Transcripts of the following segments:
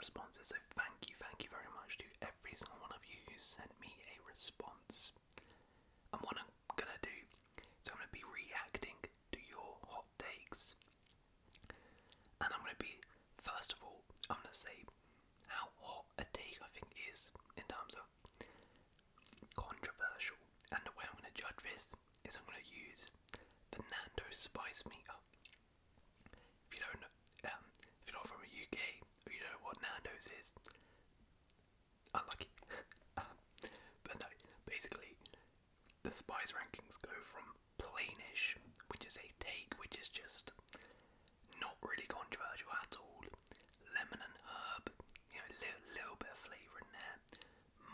responses. So thank you very much to every single one of you who sent me a response. And what I'm gonna do is I'm gonna be reacting to your hot takes. And I'm gonna be, first of all, I'm gonna say how hot a take I think is in terms of controversial. And the way I'm gonna judge this is I'm gonna use the Nando's spice meter. If you don't know, if you're not from the UK or you don't know what Nando's is, unlucky. But no, basically, the spice rankings go from plainish, which is a take which is just not really controversial at all, lemon and herb, you know, little bit of flavour in there,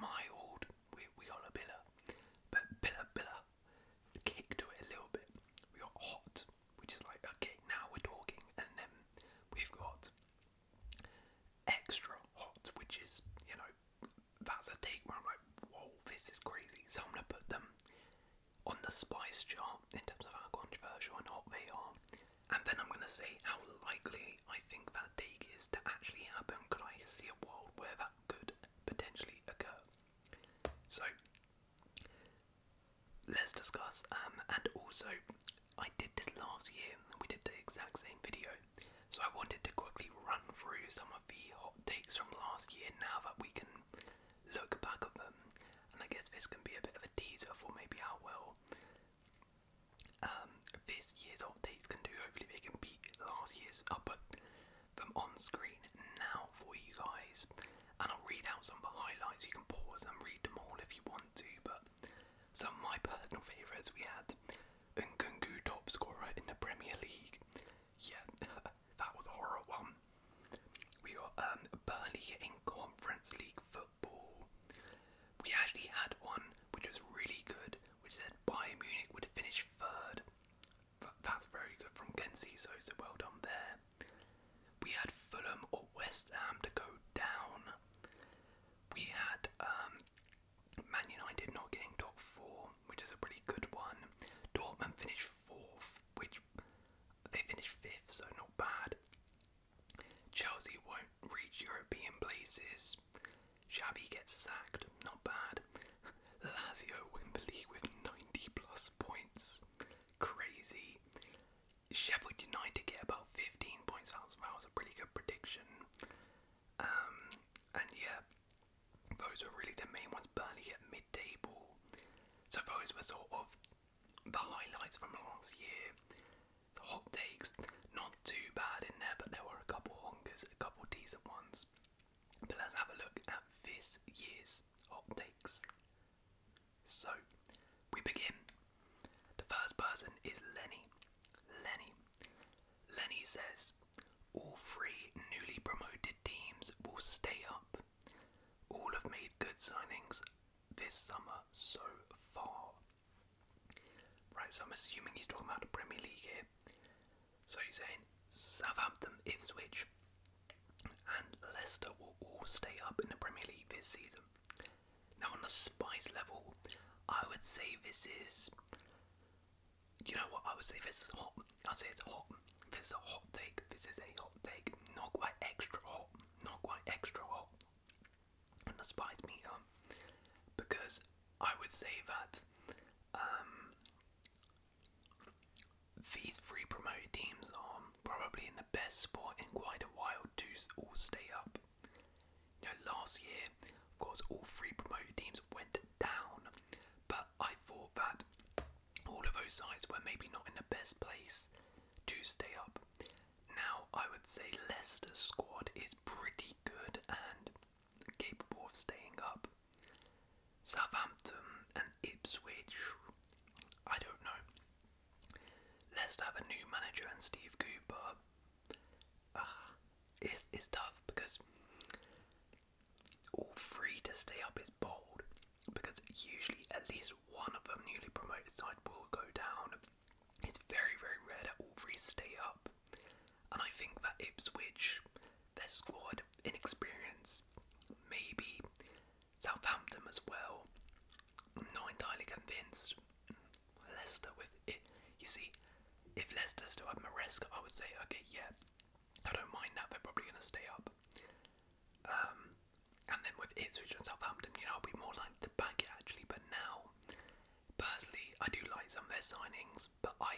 mild, we got a bit of, but billa, kick to it a little bit. We got hot, which is like, okay, now we're talking, and then we've got extra hot, which is, you know, that's a take where I'm like, whoa, this is crazy. So I'm gonna put them on the spice chart in terms of how controversial and hot they are, and then I'm gonna say how likely I think that take is to actually happen. Could I see a world where that could potentially occur? So let's discuss, and also I did this last year, we did the exact same video, so I wanted to quickly run through some of the hot takes from last year now that we can look back at them, and I guess this can be a bit of a teaser for maybe how well this year's hot takes can do. Hopefully they can beat last year's. I'll put them on screen now for you guys, and I'll read out some of the highlights. You can pause and read them all if you want to, but some of my personal favourites, we had Nkunku top scorer in the Premier League. Yeah, that was a horror one. We got Burnley getting Conference League football. We actually had one which was really good, which said Bayern Munich would finish third. That's very good from Kenzie, so well done there. We had Fulham or West Ham to go down. We had Man United not getting top 4, which is a pretty good one. Dortmund finished 4th, which they finished 5th, so not bad. Chelsea won't reach European places. Xavi gets sacked, not bad. Lazio Wembley with 90 plus points, crazy. Sheffield United get about 15 points, that was a pretty good prediction. And yeah, those were really the main ones. Burnley get mid-table. So those were sort of the highlights from last year. The hot takes, not too bad in there, but there were a couple honkers, a couple decent ones. But let's have a look at this year's hot takes. So, we begin. The first person is Lenny. Lenny says, all 3 newly promoted teams will stay up. All have made good signings this summer so far. Right, so I'm assuming he's talking about the Premier League here. So he's saying Southampton, Ipswich and Leicester will all stay up in the Premier League this season. Now on the spice level, I would say this is, you know what, I would say this is hot. I'll say it's hot. This is a hot take. This is a hot take. Not quite extra hot. Not quite extra hot on the spice meter. Because I would say that these 3 promoted teams are probably in the best spot in quite a while to all stay up. You know, last year, of course, all 3 promoted teams went down, but I thought that all of those sides were maybe not in the best place to stay up. Now, I would say Leicester's squad is pretty good and capable of staying up. Southampton and Ipswich, I don't know. Leicester have a new manager and Steve Cooper. It's tough because all 3 to stay up is bold, because usually at least one of them newly promoted side will go down. It's very, very rare that all 3 stay up, and I think that Ipswich, their squad, inexperience, maybe Southampton as well. I'm not entirely convinced. Leicester with it, you see, if Leicester still have Maresca, I would say, okay, yeah, I don't mind that, they're probably going to stay up. And then with Ipswich and Southampton, I'll be more likely to back it actually. But now, personally, I do like some of their signings, but I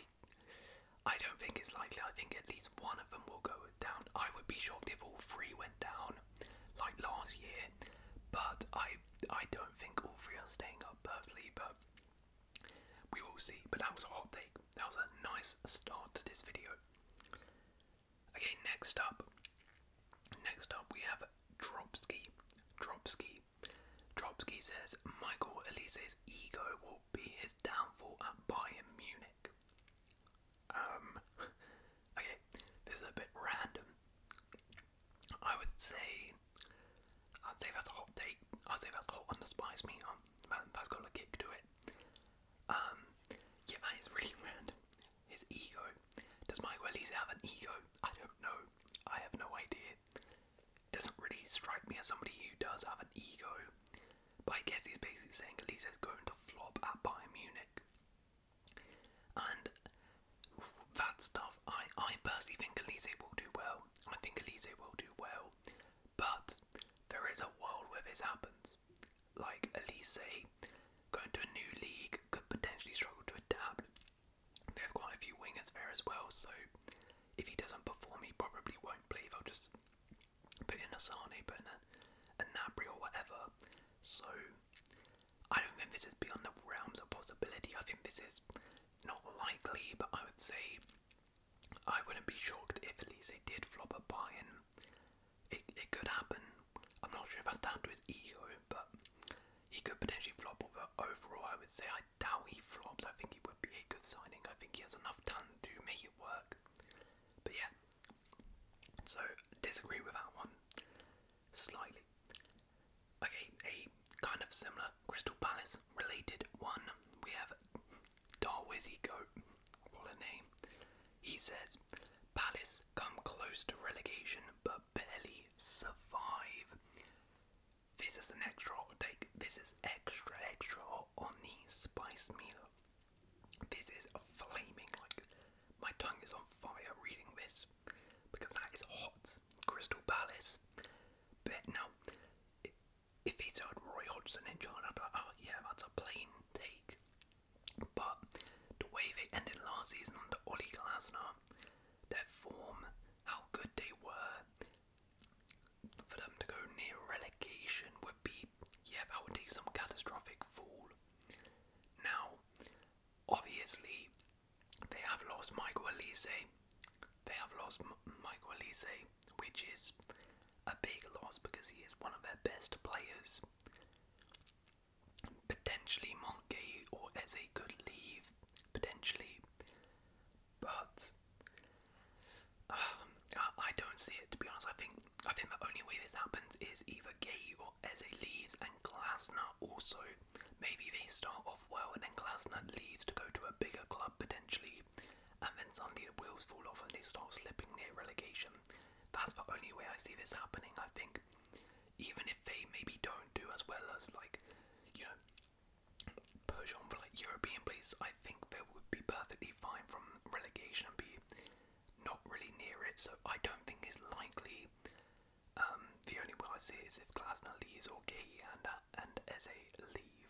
don't think it's likely. I think at least one of them will go down. I would be shocked if all three went down, like last year. But I don't think all three are staying up personally. But we will see. But that was a hot take. That was a nice start to this video. Okay, next up we have Dropsky. Dropsky says Michael Elise's ego will be his downfall at Bayern Munich. Okay, this is a bit random. I'd say that's a hot take. I'd say that's hot on the spice meter. That's got a kick to it. Yeah, that is really random. His ego. Does Michael Elise have an ego? I don't know. I have no idea. Doesn't really strike me as somebody who does have an ego. But I guess he's basically saying Elise is going to flop at Bayern Munich. And that stuff, I personally think Elise will do well. I think Elise will do well. But there is a world where this happens. Like Elise going to a new league could potentially struggle to adapt. They have quite a few wingers there as well, so if he doesn't perform, he probably won't play. They'll just put in a Sane, put in a Nabry or whatever. So I don't think this is beyond the realms of possibility. I think this is not likely, but I would say I wouldn't be shocked if Elise did flop at Bayern. It could happen. I'm not sure if that's down to his ego, but he could potentially flop. But overall, I would say I doubt he flops. I think he would be a good signing. I think he has enough talent to make it work. But yeah, so disagree with that one slightly. Okay, a kind of similar Crystal Palace related one. We have Darwizzy Goat. What a name. He says Palace come close to relegation but barely survive. This is an extra hot take. This is extra hot on the spice meter. This is flaming, like my tongue is on fire reading this because that is hot. Crystal Palace. But now, if he's had Roy Hodgson in charge, I'd be like, oh yeah, that's a plain take. But the way they ended last season under Oli Glasner, their form, how good they were, for them to go near relegation would be, yeah, that would take some catastrophic fall. Now, obviously, they have lost Michael Elise. Which is a big loss because he is one of their best players. Potentially Montgay or Eze could leave, potentially, but I don't see it, to be honest. I think the only way this happens is either Gay or Eze leaves and Glasner also. Maybe they start off well and then Glasner leaves to go to a bigger club potentially, and then suddenly the wheels fall off and they start slipping near relegation. That's the only way I see this happening. I think even if they maybe don't do as well as, like, push on for like European places, I think they would be perfectly fine from relegation and be not really near it. So I don't think it's likely. The only way I see it is if Glasner leaves or Gay and Eze leave.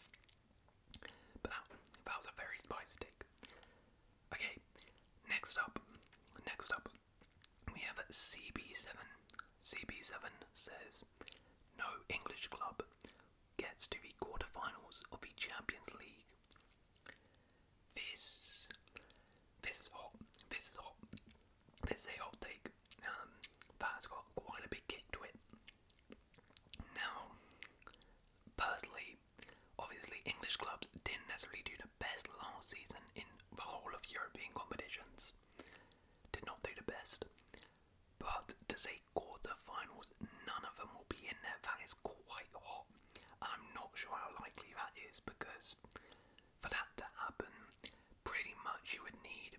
But that was a very spicy take. Okay, next up, we have CB7. CB7 says, no English club gets to the quarterfinals of the Champions League. This is hot. This is a hot take. That's got quite a big kick to it. Now, personally, obviously English clubs didn't necessarily do the best last season in the whole of European competitions. Did not do the best. But to say quarterfinals, none of them will be in there. That is quite hot. I'm not sure how likely that is, because for that to happen, pretty much you would need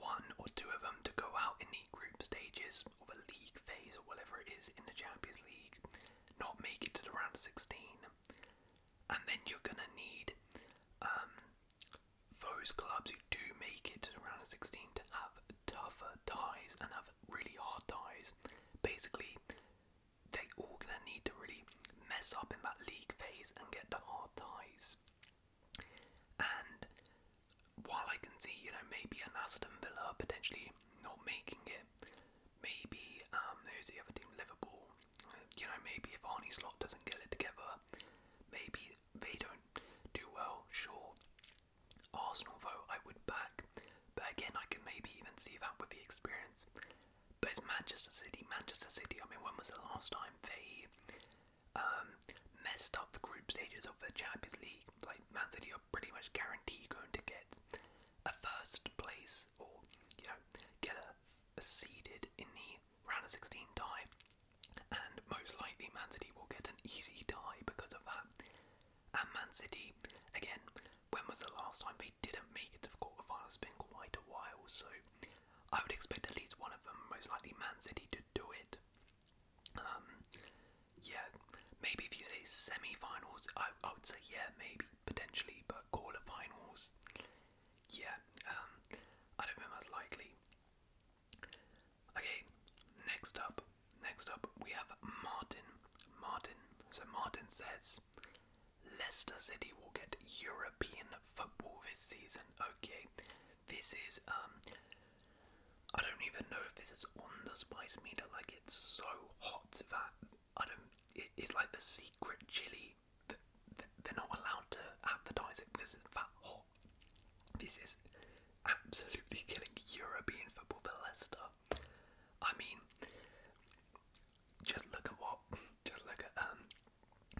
one or two of them to go out in the group stages of a league phase or whatever it is in the Champions League, not make it to the round of 16, and then you're gonna need those clubs who do make it to the round of 16 to have tougher ties and have really hard ties. Basically, mess up in that league phase and get the hard ties. And while I can see, maybe an Aston Villa potentially not making it, maybe who's the other team, Liverpool, maybe if Arnie Slot doesn't get it together, maybe they don't do well, sure. Arsenal though I would back, but again I can maybe even see that with the experience. But it's Manchester City, I mean, when was the last time they messed up the group stages of the Champions League? Like, Man City are pretty much guaranteed going to get a first place, or get a seeded in the round of 16 tie, and most likely Man City will get an easy tie because of that. And Man City, again, when was the last time they didn't make it to the quarterfinals? It's been quite a while, so I would expect at least one of them, most likely Man City, to do it. Yeah, maybe if you say semi-finals, I would say yeah, maybe, potentially, but quarterfinals, yeah, I don't think that's likely. Okay, next up we have Martin. So Martin says, Leicester City will get European football this season. Okay, this is, I don't even know if this is on the spice meter, like it's so hot that, it's like the secret chili that they're not allowed to advertise it because it's that hot. This is absolutely killing European football for Leicester. I mean, just look at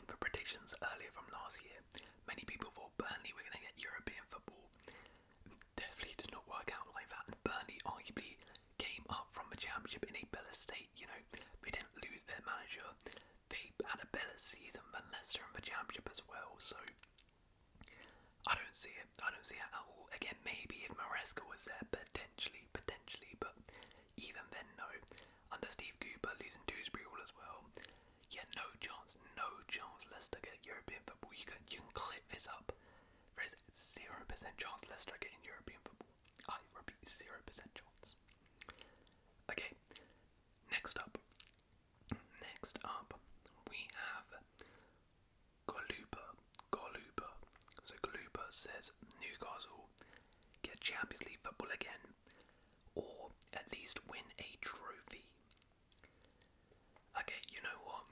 the predictions earlier from last year. Many people thought Burnley were going to get European football. Definitely did not work out like that. And Burnley arguably came up from the Championship in a better state. They didn't lose their manager. They had a better season than Leicester in the Championship as well. So I don't see it. I don't see it at all. Again, maybe if Maresca was there, potentially, but even then, no. Under Steve Cooper, losing Dewsbury all as well. Yeah, no chance Leicester get European football. You can clip this up. There is 0% chance Leicester getting European football. I repeat, 0% chance. Okay, next up we have Galupa. So Galupa says Newcastle get Champions League football again, or at least win a trophy. Okay, you know what?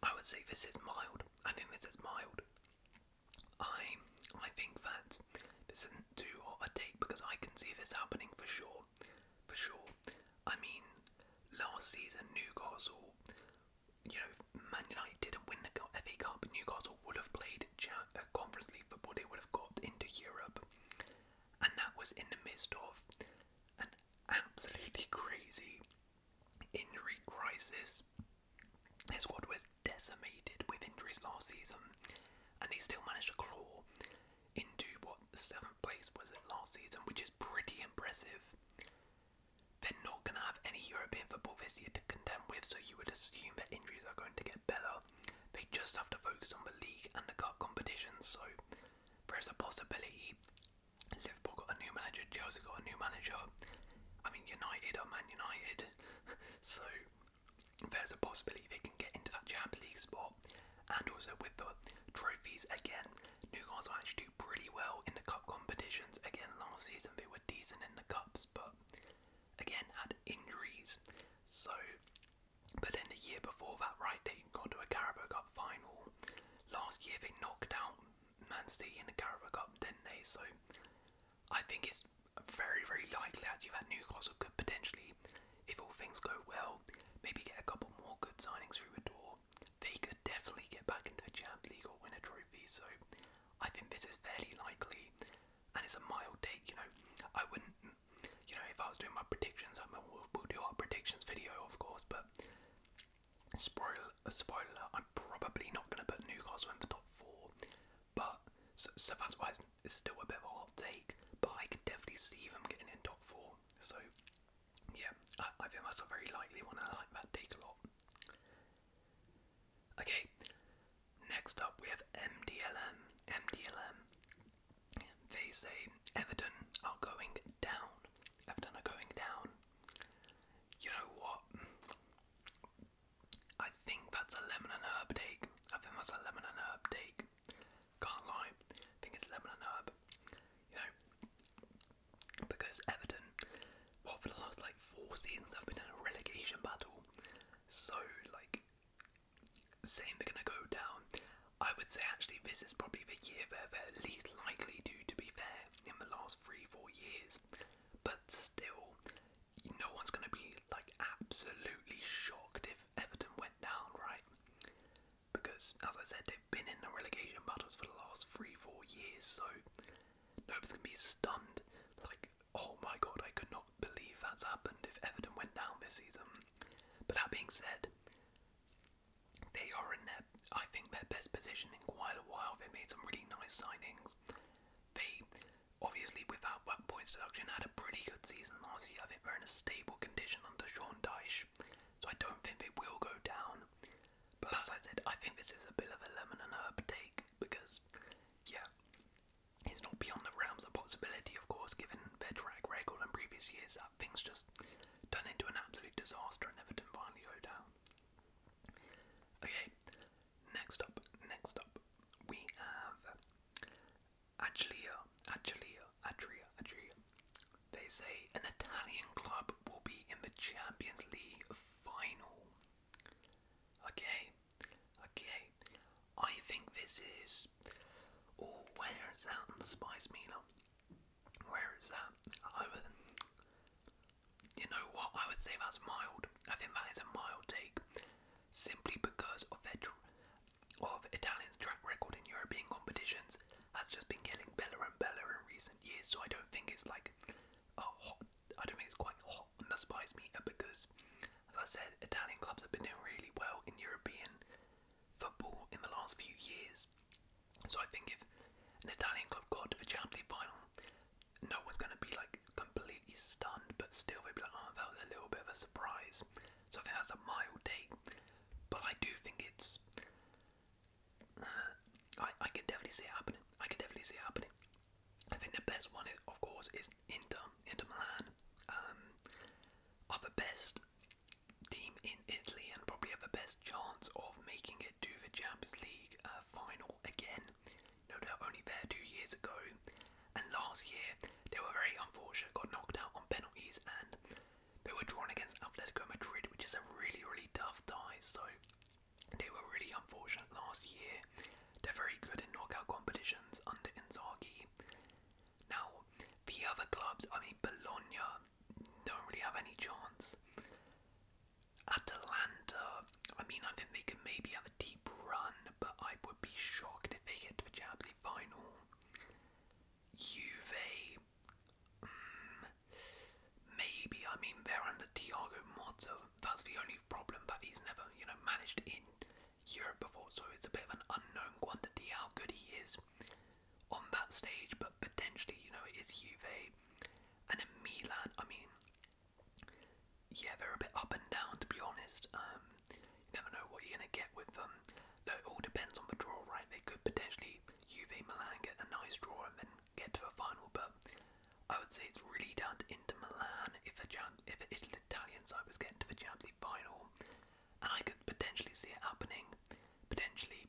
I would say this is mild. I think this is mild. I think that this isn't too hot a take because I can see this happening for sure. I mean, last season Newcastle, Man United didn't win the FA Cup. Newcastle would have played Conference League football. They would have got into Europe, and that was in the midst of an absolutely crazy injury crisis. Their squad was decimated with injuries last season, and they still managed to claw into 7th place was it last season, which is pretty impressive. They're not going to have any European football this year to contend with, so you would assume that injuries are going to get better. They just have to focus on the league and the cup competitions, so there's a possibility. Liverpool got a new manager, Chelsea got a new manager. I mean, United are Man United, so there's a possibility they can get into that Champions League spot. And also with the trophies, again, Newcastle actually do pretty well in the cup competitions. Again, last season they were decent in the cups, but again had injuries. So, but then the year before that, right, they got to a Carabao Cup final. Last year they knocked out Man City in the Carabao Cup, didn't they? So I think it's very, very likely actually that Newcastle could potentially, if all things go well, maybe get a couple more good signings through the door. They could definitely get back into the Champions League or win a trophy. So I think this is fairly likely, and it's a mild take. I wouldn't, if I was doing my predictions, we'll do our predictions video, of course. But spoiler, I'm probably not going to put Newcastle in the top 4. But so that's why it's still a bit of a hot take. But I can definitely see them getting in top 4. So yeah, I think that's a very likely one. I like that take a lot. Okay, next up we have MDLM. They say Everton are going down. You know what? I think that's a lemon and herb seasons have been in a relegation battle. So, like, saying they're going to go down, I would say actually this is probably the year they're least likely to be fair, in the last 3-4 years. But still, no one's going to be, like, absolutely shocked if Everton went down, right? Because, as I said, they've been in the relegation battles for the last 3-4 years, so nobody's going to be stunned. Like, oh my god, I could not believe that's happened if Everton went down this season. But that being said, they are in their, I think, their best position in quite a while. They made some really nice signings. They, obviously, without that points deduction, had a pretty good season last year. I think they're in a stable condition under Sean Dyche, so I don't think they will go down. But as I said, I think this is a bit of a lemon and herb take, because, yeah, it's not beyond the realms of possibility, of course, given their track record in previous years, that things just turn into an absolute disaster and Everton finally go down. Okay, next up, we have Adria. They say an Italian club will be in the Champions League final. Okay. I think this is... Oh, where is that on the Spice Meter? Where is that? You know what? I would say that's mild. I think that is a mild take. Simply because of Italians' track record in European competitions has just been getting better and better in recent years. So I don't think it's like I don't think it's quite hot on the Spice Meter, because, as I said, Italian clubs have been doing really well in European football in the last few years. So I think if an Italian club got to the Champions League final, no one's going to be like completely stunned, but still they'd be like, oh, that was a little bit of a surprise. So I think that's a mild take, but I do think it's I can definitely see it happening. I think the best one, of course, is Inter Milan. Are the best team in Italy and probably have the best chance of making it to the Champions League final again. You know, they were only there 2 years ago, and last year they were very unfortunate, got knocked out on penalties, and they were drawn against Atletico Madrid, which is a really, really tough tie. So they were really unfortunate last year. They're very good in knockout competitions under Inzaghi. Now, the other clubs, I mean, Bologna don't really have any chance. Atalanta, I mean, I think they can maybe have a deep run, but I would be shocked if they get to the Champions League final. Juve, maybe. I mean, they're under Thiago Motta. That's the only problem, but he's never, managed in Europe before, so it's a bit of an unknown quantity how good he is on that stage, but potentially, it is Juve. And then Milan, I mean, yeah, they're a bit up and down, to be honest. You never know what you're going to get with them. It all depends on the draw, right? They could potentially, Juve, Milan, get a nice draw and then get to a final, but I would say it's really down to Inter Milan if the Italian side was getting to the Champions League final, and I could potentially see it happening, potentially.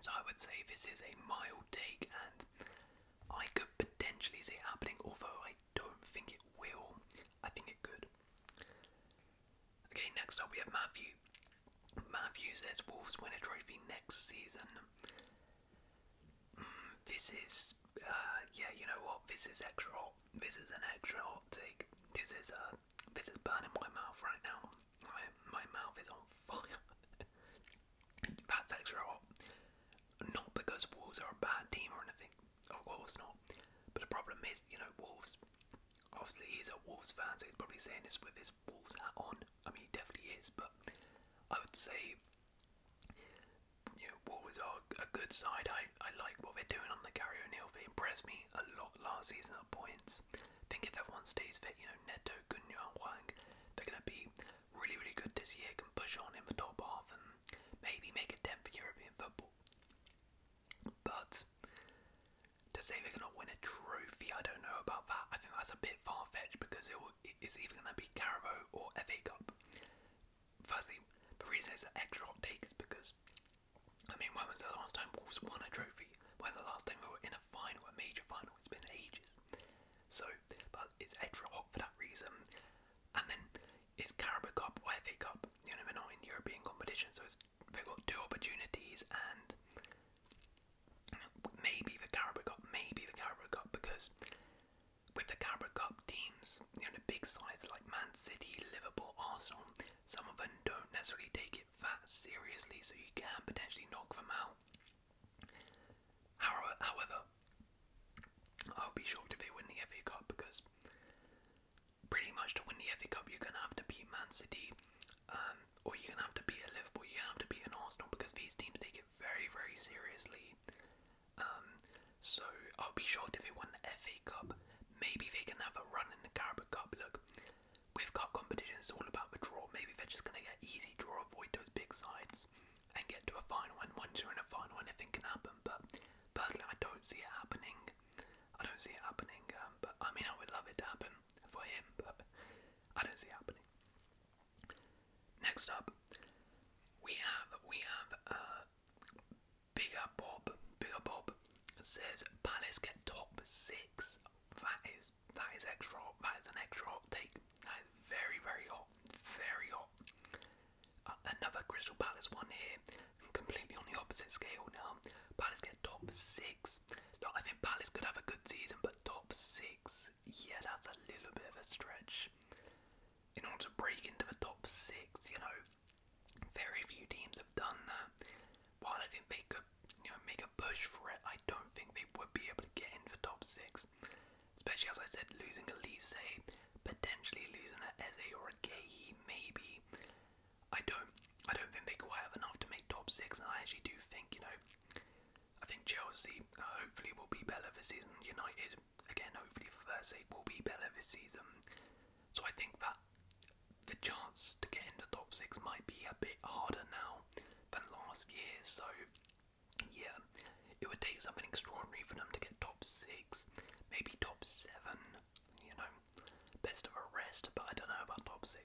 So I would say this is a mild take, and I could potentially see it happening, although I don't think it will. I think it could. Okay, next up we have Matthew. Matthew says Wolves win a trophy next season. This is, yeah, you know what? This is extra hot. This is an extra hot take. This is burning my mouth right now. My mouth is on fire. That's extra hot. Not because Wolves are a bad team or anything. Of course not. But the problem is, Wolves. Obviously, he's a Wolves fan, so he's probably saying this with his Wolves hat on. I mean, he definitely is, but I would say, Wolves are a good side. I like what they're doing under Gary O'Neill. They impressed me a lot last season at points. I think if everyone stays fit, Neto, Cunha, Hwang, they're going to be really, really good this year, can push on in the top half and maybe make a dent for European football. But to say they're going to win a trophy, I don't know about that. I think that's a bit far-fetched, because it's either going to be Carabao or FA Cup. Firstly, the reason it's an extra hot take is because, I mean, when was the last time Wolves won a trophy? When's the last time we were in a final, a major final? It's been ages. So, but it's extra hot for that reason. And then much to win the FA Cup, you're going to have to beat Man City, or you're going to have to beat a Liverpool, you're going to have to beat an Arsenal, because these teams take it very, very seriously. So I'll be shocked if they won the FA Cup. Maybe they can have a run in the Carabao Cup. Look, with cup competition, it's all about the draw. Maybe they're just going to get easy draw, avoid those big sides, and get to a final. And once you're in a final, anything can happen. But personally, I don't see it happening. But I mean, I would love it to happen for him, but I don't see it happening. Next up, we have Bigger Bob says Palace get top 6. That is extra hot. That is an extra hot take. That is very, very hot. Very hot. Another Crystal Palace one here, completely on the opposite scale now. Palace get top 6. Look, I think Palace could have a good season, but top 6, yeah, that's a little bit of a stretch. In order to break into the top 6, you know, very few teams have done that. While I think they could, you know, make a push for it, I don't think they would be able to get into the top 6. Especially, as I said, losing Elise, potentially losing an Eze or a Gay, maybe. I don't think they quite have enough to make top 6, and I actually do think, you know, I think Chelsea hopefully will be better this season. United, again, hopefully for their sake, will be better this season. So I think that the chance to get into top 6 might be a bit harder now than last year. So yeah, it would take something extraordinary for them to get top 6, maybe top 7. You know, best of a rest, but I don't know about top 6.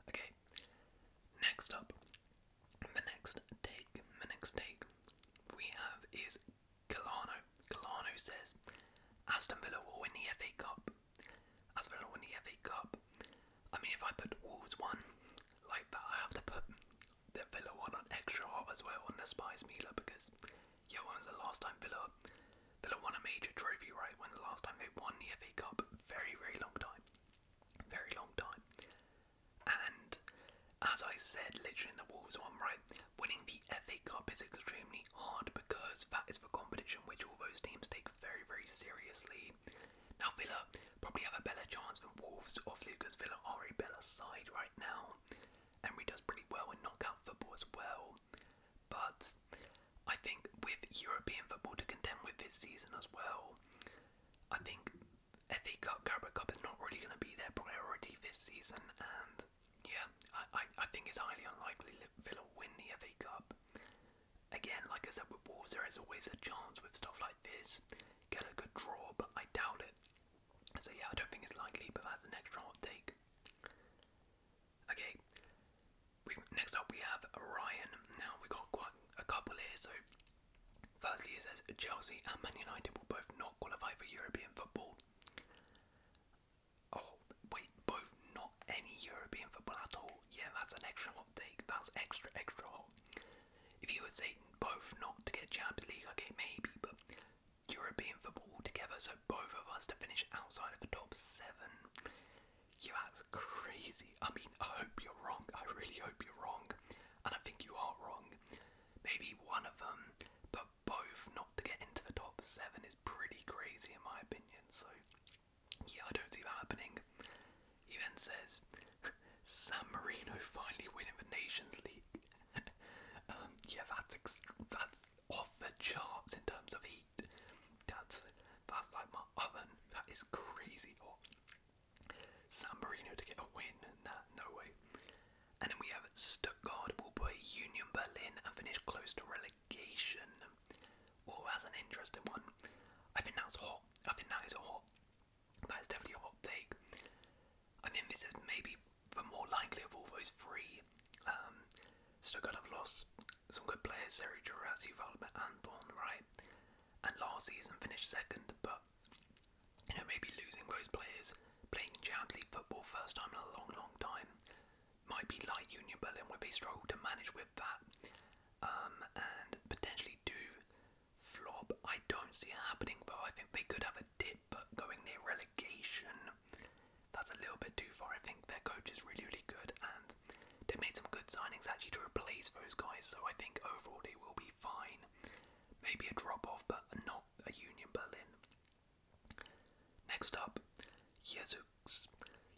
Okay, next up, the next take we have is Galano. Galano says Aston Villa will win the FA Cup. Aston Villa will win the FA Cup. I mean, if I put Wolves one like that, I have to put the Villa one on extra hot as well on the Spice Mealer, because yeah, when was the last time Villa won a major trophy, right? When the last time they won the FA Cup? Very, very long time. Very long time. And as I said, literally in the Wolves one, right, winning the FA Cup is extremely hard because that is the competition which all those teams take very, very seriously. Now Villa probably have a better chance than Wolves, obviously, because Villa are a better side right now. Emery does pretty well in knockout football as well. But I think with European football to contend with this season as well, I think FA Cup, Carabao Cup is not really going to be their priority this season, and yeah, I think it's highly unlikely that Villa win the FA Cup. Again, like I said, with Wolves there is always a chance with stuff like this, get a good draw, but I doubt it. So yeah, I don't think it's likely, but that's an extra hot take. Okay, next up we have Ryan. Now we got quite a couple here. So firstly, he says Chelsea and Man United will both not qualify for European football. Oh wait, both not any European football at all? Yeah, that's an extra hot take. That's extra hot. If you would say both not to get Champions League, okay, maybe, but European football altogether, so both of us to finish outside of the top 7. Yeah, that's crazy. I mean, I hope you're wrong. I really hope you're wrong. And I think you are wrong. Maybe one of them, but both not to get into the top 7 is pretty crazy in my opinion. So, yeah, I don't see that happening. He then says, San Marino finally winning the Nations League. Yeah, that's off the charts in terms of heat. That's like my oven. That is crazy hot. San Marino to get a win? Nah, no way. And then we have Stuttgart will play Union Berlin and finish close to relegation. Oh, that's an interesting one. I think that's hot. I think that is definitely a hot take. I think this is maybe the more likely of all those three. Stuttgart have lost some good players, Seri Jurasi, Valmet, Anton, right? And last season finished second, but you know, maybe losing those players, playing Champions League football first time in a long, long time, might be like Union Berlin, where they struggle to manage with that, and potentially do flop. I don't see it happening, but I think they could have a dip, but going near relegation, that's a little bit too far. I think their coach is really, really good, and they made some good signings actually to replace those guys, so I think overall they will be fine. Maybe a drop off, but not a Union Berlin. Next up, tingles.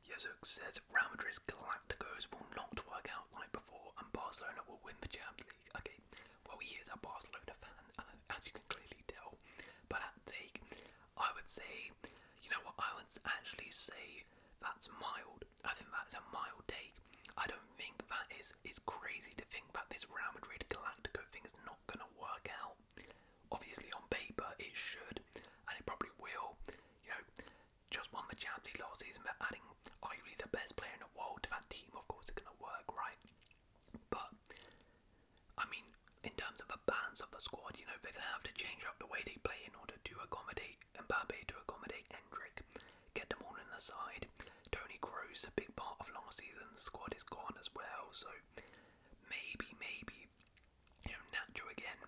Yazuk says Real Madrid's Galacticos will not work out like before and Barcelona will win the Champions League. Okay, well, he is a Barcelona fan, as you can clearly tell. But that take, I would say, you know what, I would actually say that's mild. I think that's a mild take. I don't think that is crazy to think that this Real Madrid Galactico thing is not going to work out. Obviously on paper it should, and it probably will. You know, just won the Champions League last season, but adding arguably the best player in the world to that team, of course, it's going to work, right? But, I mean, in terms of the balance of the squad, you know, they're going to have to change up the way they play in order to accommodate Mbappe, to accommodate Endrick, get them all in the side. Toni Kroos, a big part of last season's squad, is gone as well, so maybe, you know, Nacho again,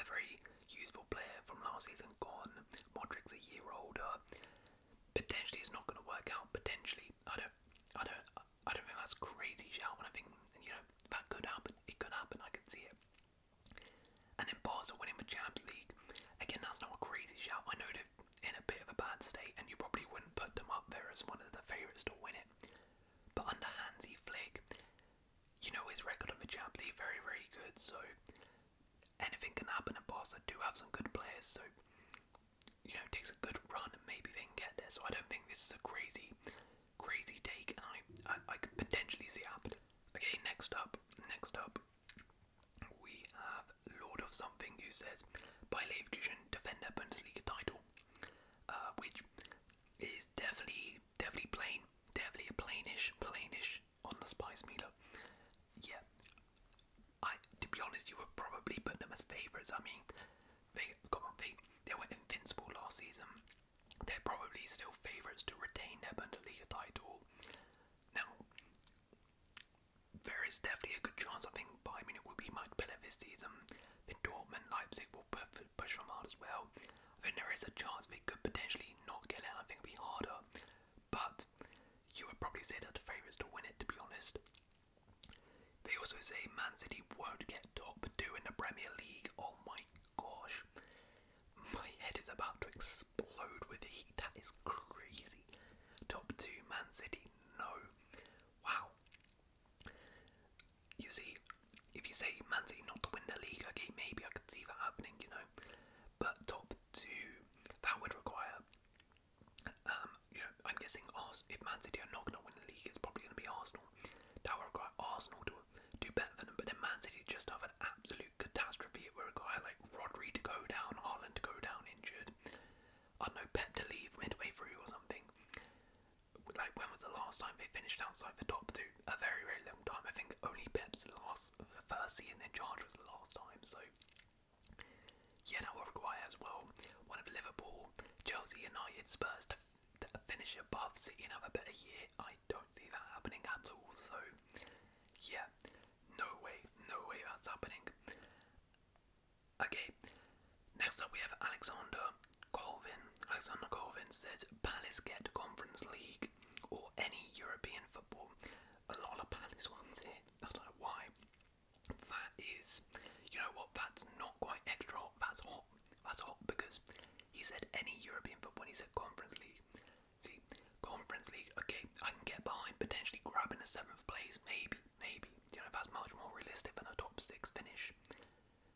a very useful player from last season, gone. Modric's a year older. Potentially it's not going to work out. Potentially, I don't think that's crazy shout. And I think, you know, that could happen. It could happen. I can see it. And then Barca winning the Champions League. Again, that's not a crazy shout. I know they're in a bit of a bad state, and you probably wouldn't put them up there as one of the favourites to win it. But under Hansi Flick, you know his record on the Champions League, very, very good. So anything can happen. And Barca do have some good players. So, you know, it takes a good run and maybe they can get there. So I don't think this is a crazy take, and I could potentially see it happen. Okay, next up, we have Lord of Something, who says, by Leverkusen defend their Bundesliga title, which is definitely plain, definitely a plainish on the Spice Meter. Yeah, to be honest, you would probably put them as favourites. I mean, they were invincible last season. They're probably still favourites to retain their Bundesliga title. Now, there is definitely a good chance. I think Bayern Munich will be much better this season. I think Dortmund, Leipzig will push them hard as well. I think there is a chance they could potentially not get it. I think it'll be harder, but you would probably say they're the favourites to win it, to be honest. They also say Man City won't get top 2 in the Premier League. Oh my gosh. My head is about to explode with heat. That is crazy. Top 2 Man City. No. Wow. You see, if you say Man City not to win the league, okay, maybe I could see that happening, you know. But top 2, that would require, you know, I'm guessing if Man City are not going to win the league, it's probably going to be Arsenal. That would require Arsenal to do better than them, but then Man City just have an absolute catastrophe. It would require like Rodri to go down, Haaland to go down injured. I don't know, Pep to leave midway through or something. Like, when was the last time they finished outside the top 2? A very, very long time. I think only Pep's first season in charge was the last time. So yeah, that will require as well one of Liverpool, Chelsea, United, Spurs to finish above City and have a better year. I don't see that happening at all. So yeah, no way that's happening. Okay, next up we have Alexander Colvin. Alexander Colvin says Palace get Conference League or any European football. A lot of Palace ones here. I don't know why. That is, you know what? That's not quite extra hot. That's hot. That's hot because he said any European football. And he said Conference League. See, Conference League. Okay, I can get behind potentially grabbing a 7th place. Maybe. You know, that's much more realistic than a top 6 finish.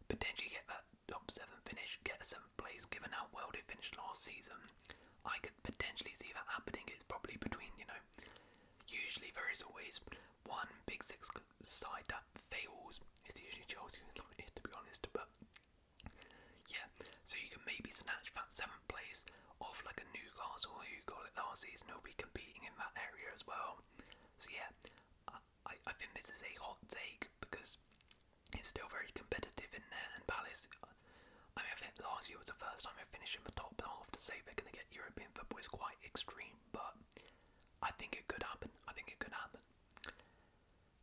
Potentially get that top 7 finish, get a 7th place, given how well they finished last season. I could potentially see that happening. It's probably between, you know, usually there is always one big 6 side that fails. It's usually Chelsea United, to be honest, but yeah, so you can maybe snatch that 7th place off like a Newcastle who got it last season. Who'll be competing in that area as well. So yeah, I think this is a hot take because it's still very competitive in there, and Palace, I mean, I think last year was the first time they finished in the top half. To say they're going to get European football is quite extreme, but I think it could happen.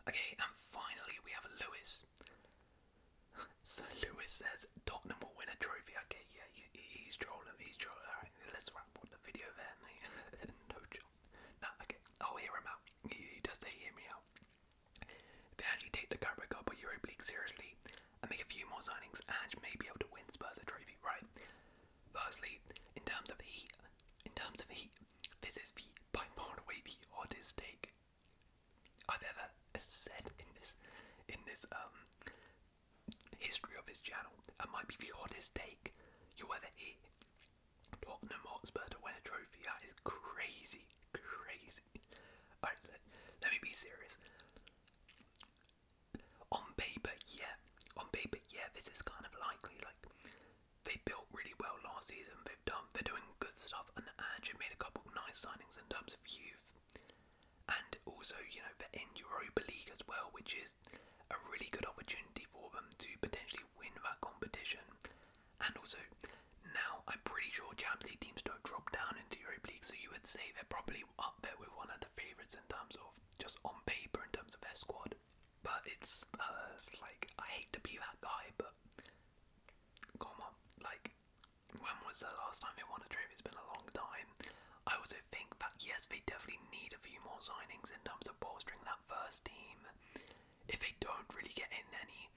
Okay, and finally we have Lewis. So Lewis says Tottenham will win a trophy. Okay, yeah, he's trolling. Alright, let's wrap up the video there, mate. No joke. Nah, okay, I'll hear him out. He does say hear me out. If they actually take the Carabao Cup or Europa League seriously and make a few more signings, and may be able to win Spurs a trophy, right? Firstly, in terms of heat, this is the by far and way, the oddest take I've ever said in this history of his channel. That might be the oddest take you'll ever hear. Tottenham Hotspur to win a trophy. That is crazy, crazy. Alright, let me be serious. On paper, yeah. This is kind of likely. Like, they built really well last season. They're doing good stuff, and Ange made a couple of nice signings in terms of youth, and also, you know, they're in Europa League as well, which is a really good opportunity for them to potentially win that competition. And also, now I'm pretty sure Champions League teams don't drop down into Europa League, so you would say they're probably up there with one of the favourites in terms of just on paper, in terms of their squad. But it's like, I hate to be that guy, but come on, like, when was the last time they won a trophy? It's been a long time. I also think that yes, they definitely need a few more signings in terms of bolstering that first team. If they don't really get in any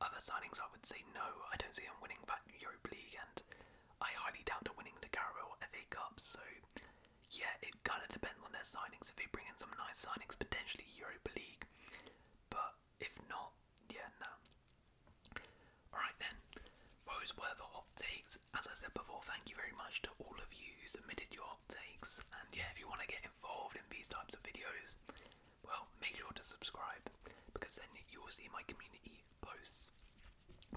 other signings, I would say no. I don't see them winning back Europa League, and I highly doubt they're winning the Carabao FA Cup. So yeah, it kind of depends on their signings. If they bring in some nice signings, potentially Europa League. But if not, yeah, no. Alright then, those were the hot takes. As I said before, thank you very much to all of you who submitted your hot takes. And yeah, if you want to get involved in these types of videos, well, make sure to subscribe, because then you will see my community posts.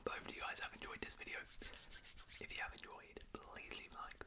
But hopefully you guys have enjoyed this video. If you have enjoyed, please leave a like.